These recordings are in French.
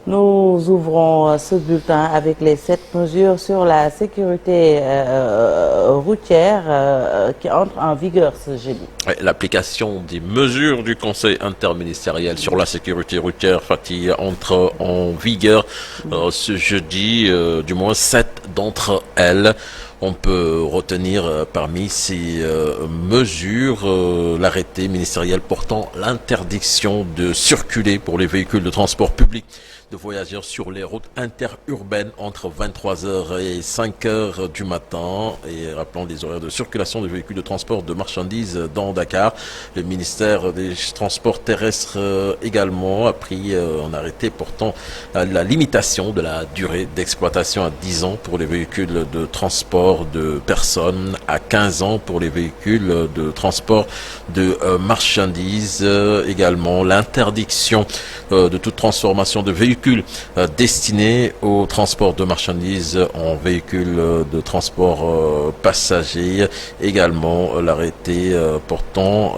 Nous ouvrons ce bulletin avec les 7 mesures sur la sécurité routière qui entrent en vigueur ce jeudi. L'application des mesures du Conseil interministériel sur la sécurité routière, Fatih, entre en vigueur ce jeudi, du moins 7 d'entre elles. On peut retenir parmi ces mesures l'arrêté ministériel portant l'interdiction de circuler pour les véhicules de transport public de voyageurs sur les routes interurbaines entre 23h et 5h du matin. Et rappelons les horaires de circulation des véhicules de transport de marchandises dans Dakar. Le ministère des Transports terrestres également a pris un arrêté portant la limitation de la durée d'exploitation à 10 ans pour les véhicules de transport de personnes, à 15 ans pour les véhicules de transport de marchandises. Également l'interdiction de toute transformation de véhicules destinés au transport de marchandises en véhicules de transport passagers. Également l'arrêté portant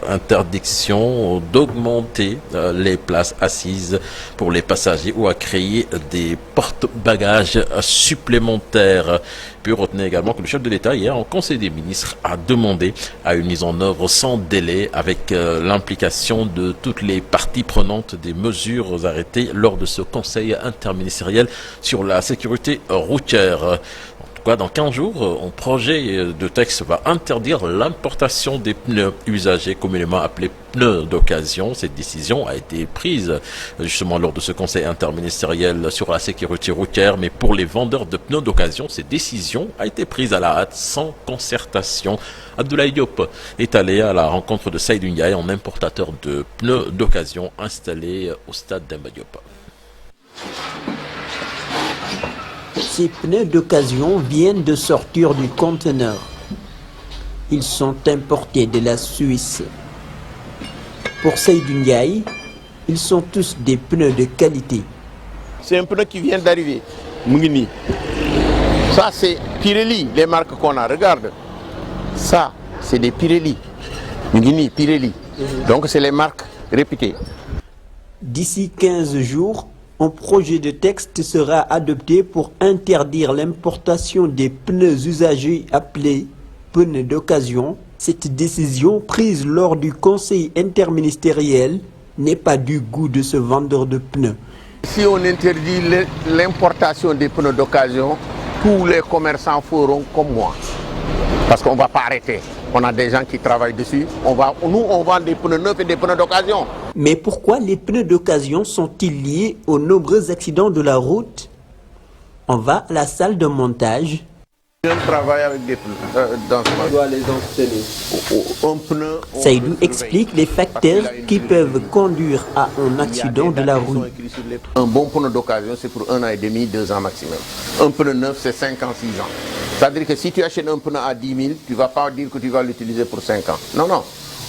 interdiction d'augmenter les places assises pour les passagers ou à créer des porte-bagages supplémentaires. Puis retenez également que le chef de l'État, hier, en Conseil des ministres, a demandé à une mise en œuvre sans délai avec l'implication de toutes les parties prenantes des mesures arrêtées lors de ce Conseil interministériel sur la sécurité routière. Dans 15 jours, un projet de texte va interdire l'importation des pneus usagés, communément appelés pneus d'occasion. Cette décision a été prise justement lors de ce conseil interministériel sur la sécurité routière. Mais pour les vendeurs de pneus d'occasion, cette décision a été prise à la hâte, sans concertation. Abdoulaye Diop est allé à la rencontre de Seydou Ndiaye, un importateur de pneus d'occasion installé au stade Demba Diop. Ces pneus d'occasion viennent de sortir du conteneur. Ils sont importés de la Suisse. Pour Seydou Ndiaye, ils sont tous des pneus de qualité. C'est un pneu qui vient d'arriver. Mungini. Ça, c'est Pirelli, les marques qu'on a. Regarde. Ça, c'est des Pirelli. Mungini, Pirelli. Donc, c'est les marques réputées. D'ici 15 jours, un projet de texte sera adopté pour interdire l'importation des pneus usagés appelés pneus d'occasion. Cette décision prise lors du conseil interministériel n'est pas du goût de ce vendeur de pneus. Si on interdit l'importation des pneus d'occasion, tous les commerçants feront comme moi. Parce qu'on ne va pas arrêter. On a des gens qui travaillent dessus. On vend des pneus neufs et des pneus d'occasion. Mais pourquoi les pneus d'occasion sont-ils liés aux nombreux accidents de la route? On va à la salle de montage. Je travaille avec des pneus. On doit les enchaîner. Seydou explique les facteurs qui peuvent conduire à un accident de la route. Un bon pneu d'occasion, c'est pour 1 an et demi, 2 ans maximum. Un pneu neuf, c'est 5 ans, 6 ans. C'est-à-dire que si tu achètes un pneu à 10 000, tu ne vas pas dire que tu vas l'utiliser pour 5 ans. Non, non.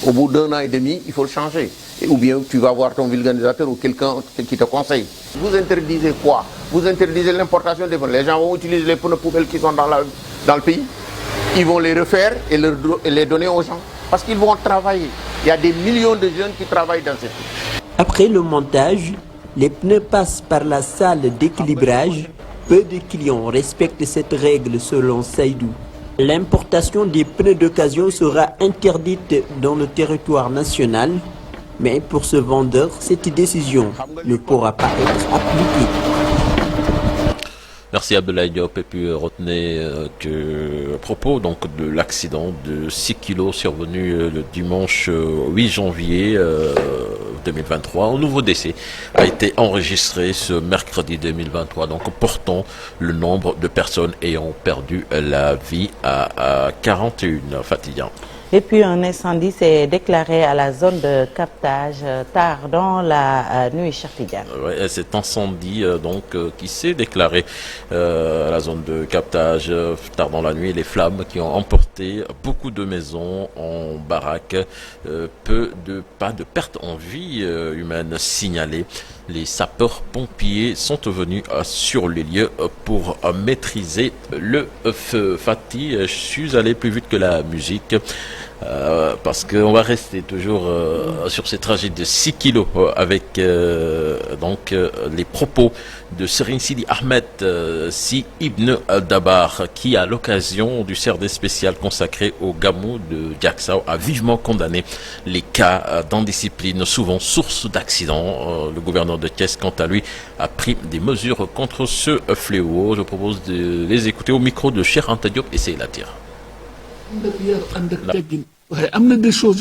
Au bout d'1 an et demi, il faut le changer. Ou bien tu vas voir ton vulgarisateur ou quelqu'un qui te conseille. Vous interdisez quoi? Vous interdisez l'importation des pneus. Les gens vont utiliser les pneus poubelles qui sont dans le pays. Ils vont les refaire et les donner aux gens. Parce qu'ils vont travailler. Il y a des millions de jeunes qui travaillent dans ces pays. Après le montage, les pneus passent par la salle d'équilibrage. Peu de clients respectent cette règle selon Seydou. L'importation des pneus d'occasion sera interdite dans le territoire national. Mais pour ce vendeur, cette décision ne pourra pas être appliquée. Merci Abdoulaye Diop. Et puis retenez que à propos donc de l'accident de 6 kilos survenu le dimanche 8 janvier 2023, un nouveau décès a été enregistré ce mercredi 2023, donc portant le nombre de personnes ayant perdu la vie à 41. Fatiguant. Et puis un incendie s'est déclaré à la zone de captage tard dans la nuit, Chafidiane. Ouais, cet incendie qui s'est déclaré à la zone de captage tard dans la nuit. Les flammes qui ont emporté beaucoup de maisons en baraque, pas de perte en vie humaine signalée. Les sapeurs-pompiers sont venus sur les lieux pour maîtriser le feu. Fatih, je suis allé plus vite que la musique parce qu'on va rester toujours sur ces trajets de 6 kilos avec les propos de Serigne Sidi Ahmed Sy Ibn Dabar, qui à l'occasion du CRD spécial consacré au Gamou de Diacksao a vivement condamné les cas d'indiscipline souvent source d'accidents. Le gouverneur de Thiès, quant à lui, a pris des mesures contre ce fléau. Je propose de les écouter au micro de Cheikh Anta Diop et Sey Latir. Des choses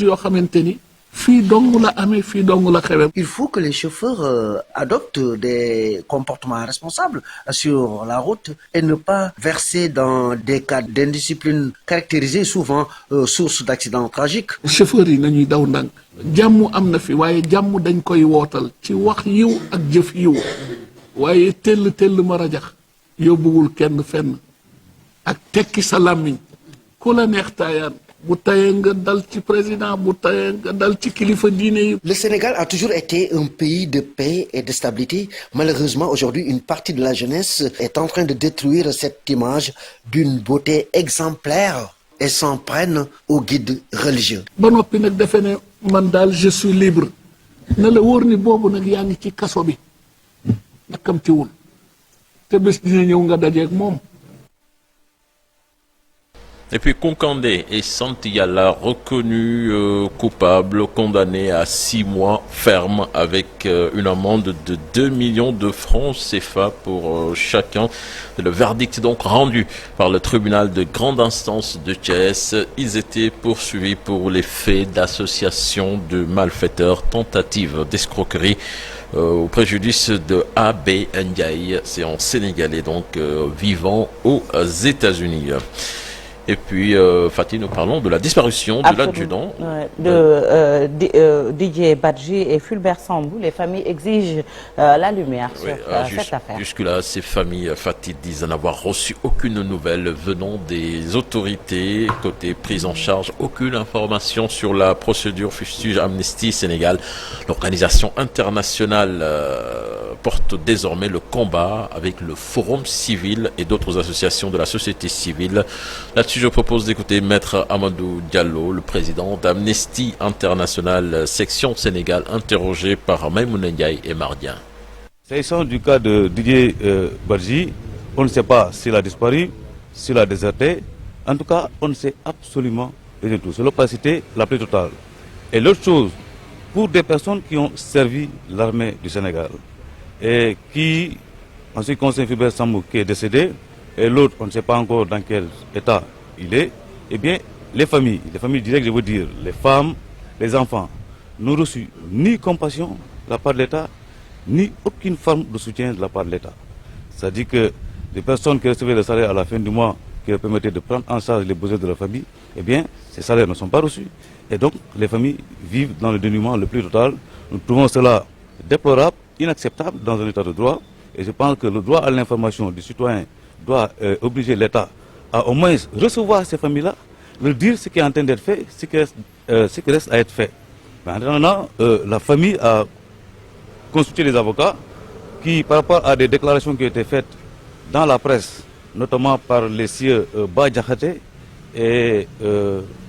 il faut que les chauffeurs adoptent des comportements responsables sur la route et ne pas verser dans des cas d'indiscipline caractérisés souvent source d'accidents tragiques. Chauffeurs yi nañuy daw ndànk jàmm am na fi waaye jàmm dañ koy wootal ci wax yiw ak jëf yiw waaye tell ma rajax yóbbuwul kenn fenn ak tekki sa làmmiñ ku la neex taayaan. Le Sénégal a toujours été un pays de paix et de stabilité. Malheureusement, aujourd'hui, une partie de la jeunesse est en train de détruire cette image d'une beauté exemplaire et s'en prennent aux guides religieux. Je suis libre. Na la wóor ni boobu nag yaa ngi ci kaso bi nakkamtiwul te bés dina ñëw nga dajeeg moom. Et puis Koukandé et Santiyala reconnus coupables, condamnés à 6 mois ferme avec une amende de 2 millions de francs CFA pour chacun. Le verdict donc rendu par le tribunal de grande instance de Thiès. Ils étaient poursuivis pour les faits d'association de malfaiteurs, tentative d'escroquerie au préjudice de A.B. Ndiaye. C'est en Sénégalais donc vivant aux États-Unis. Et puis, Fatih, nous parlons de la disparition de l'adjudant. Didier Badji et Fulbert Sambou, les familles exigent la lumière sur cette affaire. Jusque-là, ces familles, Fatih, disent n'avoir reçu aucune nouvelle venant des autorités. Côté prise en charge, aucune information sur la procédure fustige Amnesty Sénégal. L'organisation internationale porte désormais le combat avec le Forum civil et d'autres associations de la société civile. Là-dessus, je propose d'écouter Maître Amadou Diallo, le président d'Amnesty International section Sénégal, interrogé par Maïmouna Ndiaye et Mardien. S'agissant du cas de Didier Badji, on ne sait pas s'il a disparu, s'il a déserté. En tout cas, on ne sait absolument rien du tout. C'est l'opacité la plus totale. Et l'autre chose, pour des personnes qui ont servi l'armée du Sénégal et qui, en ce qui concerne Fulbert Sambou qui est décédé, et l'autre, on ne sait pas encore dans quel état il est, eh bien, les familles directes, je veux dire, les femmes, les enfants, n'ont reçu ni compassion de la part de l'État, ni aucune forme de soutien de la part de l'État. C'est-à-dire que les personnes qui recevaient le salaire à la fin du mois, qui leur permettaient de prendre en charge les besoins de leur famille, eh bien, ces salaires ne sont pas reçus. Et donc, les familles vivent dans le dénuement le plus total. Nous trouvons cela déplorable, inacceptable dans un état de droit. Et je pense que le droit à l'information du citoyen doit obliger l'État à au moins recevoir ces familles-là, leur dire ce qui est en train d'être fait, ce qui reste à être fait. Maintenant, la famille a consulté les avocats qui, par rapport à des déclarations qui ont été faites dans la presse, notamment par les sieurs Bah Diakhaté et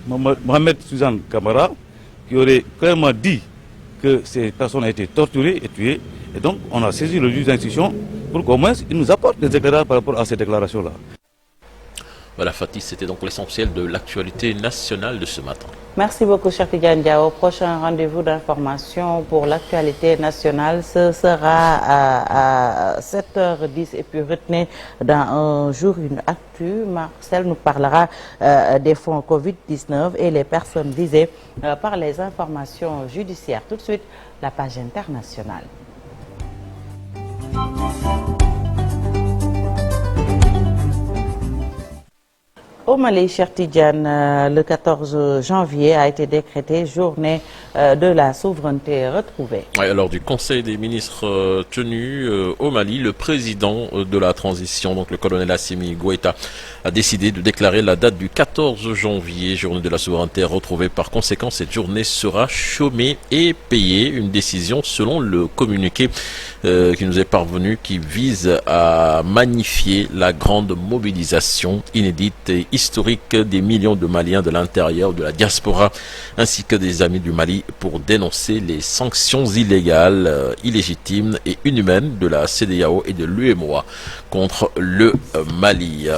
Mohamed Suzanne Kamara, qui auraient clairement dit que ces personnes ont été torturées et tuées. Et donc, on a saisi le juge d'instruction pour qu'au moins il nous apporte des éclairages par rapport à ces déclarations-là. Voilà, Fatih, c'était donc l'essentiel de l'actualité nationale de ce matin. Merci beaucoup, Cheikh Tidiane Diao. Prochain rendez-vous d'information pour l'actualité nationale, ce sera à 7h10. Et puis retenez dans un jour une actu. Marcel nous parlera des fonds Covid-19 et les personnes visées par les informations judiciaires. Tout de suite, la page internationale. Au Mali, Cheikh Tidiane, le 14 janvier a été décrété journée de la souveraineté retrouvée. Ouais, lors du Conseil des ministres tenu au Mali, le président de la transition, donc le colonel Assimi Goïta, a décidé de déclarer la date du 14 janvier, journée de la souveraineté retrouvée. Par conséquent, cette journée sera chômée et payée. Une décision selon le communiqué qui nous est parvenu, qui vise à magnifier la grande mobilisation inédite et historique historique des millions de Maliens de l'intérieur, de la diaspora, ainsi que des amis du Mali pour dénoncer les sanctions illégales, illégitimes et inhumaines de la CEDEAO et de l'UEMOA contre le Mali.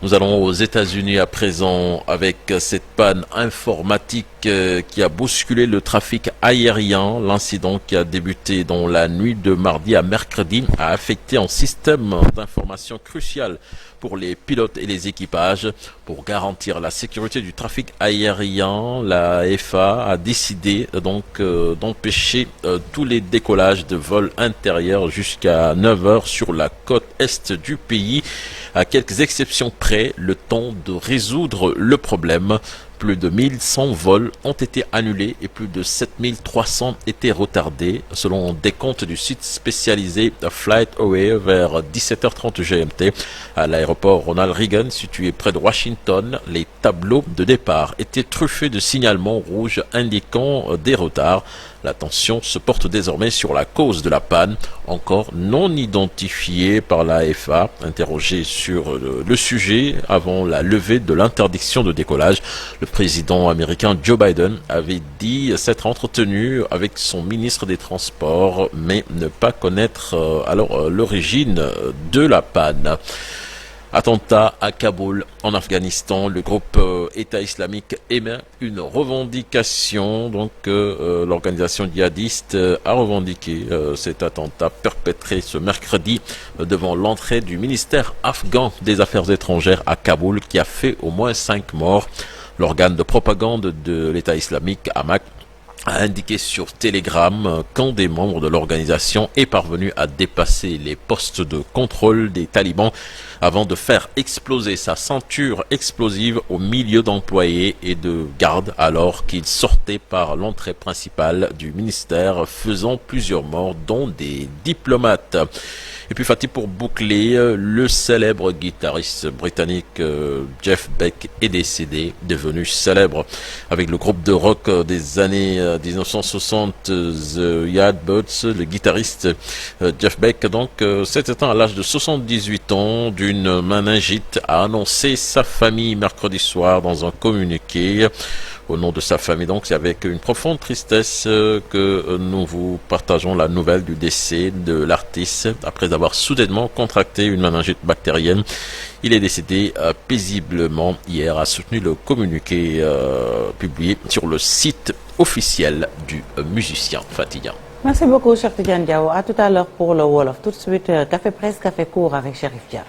Nous allons aux États-Unis à présent avec cette panne informatique qui a bousculé le trafic aérien. L'incident qui a débuté dans la nuit de mardi à mercredi a affecté un système d'information crucial pour les pilotes et les équipages. Pour garantir la sécurité du trafic aérien, la FAA a décidé donc d'empêcher tous les décollages de vols intérieurs jusqu'à 9 heures sur la côte est du pays. À quelques exceptions près, le temps de résoudre le problème. Plus de 1100 vols ont été annulés et plus de 7300 étaient retardés. Selon des comptes du site spécialisé FlightAware vers 17h30 GMT, à l'aéroport Ronald Reagan situé près de Washington, les tableaux de départ étaient truffés de signalements rouges indiquant des retards. L'attention se porte désormais sur la cause de la panne, encore non identifiée par la FAA. Interrogé sur le sujet avant la levée de l'interdiction de décollage, le président américain Joe Biden avait dit s'être entretenu avec son ministre des Transports, mais ne pas connaître l'origine de la panne. Attentat à Kaboul, en Afghanistan, le groupe État islamique émet une revendication. Donc, l'organisation djihadiste a revendiqué cet attentat perpétré ce mercredi devant l'entrée du ministère afghan des Affaires étrangères à Kaboul, qui a fait au moins 5 morts. L'organe de propagande de l'État islamique, Hamas, a indiqué sur Telegram qu'un des membres de l'organisation est parvenu à dépasser les postes de contrôle des talibans avant de faire exploser sa ceinture explosive au milieu d'employés et de gardes alors qu'il sortait par l'entrée principale du ministère, faisant plusieurs morts dont des diplomates. Et puis Fatih, pour boucler, le célèbre guitariste britannique Jeff Beck est décédé, devenu célèbre avec le groupe de rock des années 1960, The Yardbirds. Le guitariste Jeff Beck, donc, s'éteint à l'âge de 78 ans d'une méningite, a annoncé sa famille mercredi soir dans un communiqué. Au nom de sa famille, donc, c'est avec une profonde tristesse que nous vous partageons la nouvelle du décès de l'artiste. Après avoir soudainement contracté une méningite bactérienne, il est décédé paisiblement hier, a soutenu le communiqué publié sur le site officiel du musicien Fatiga. Merci beaucoup, Cheikh Tidiane Diaw. À tout à l'heure pour le Wolof. Tout de suite, Café Presse, Café Court avec Chérif Dia.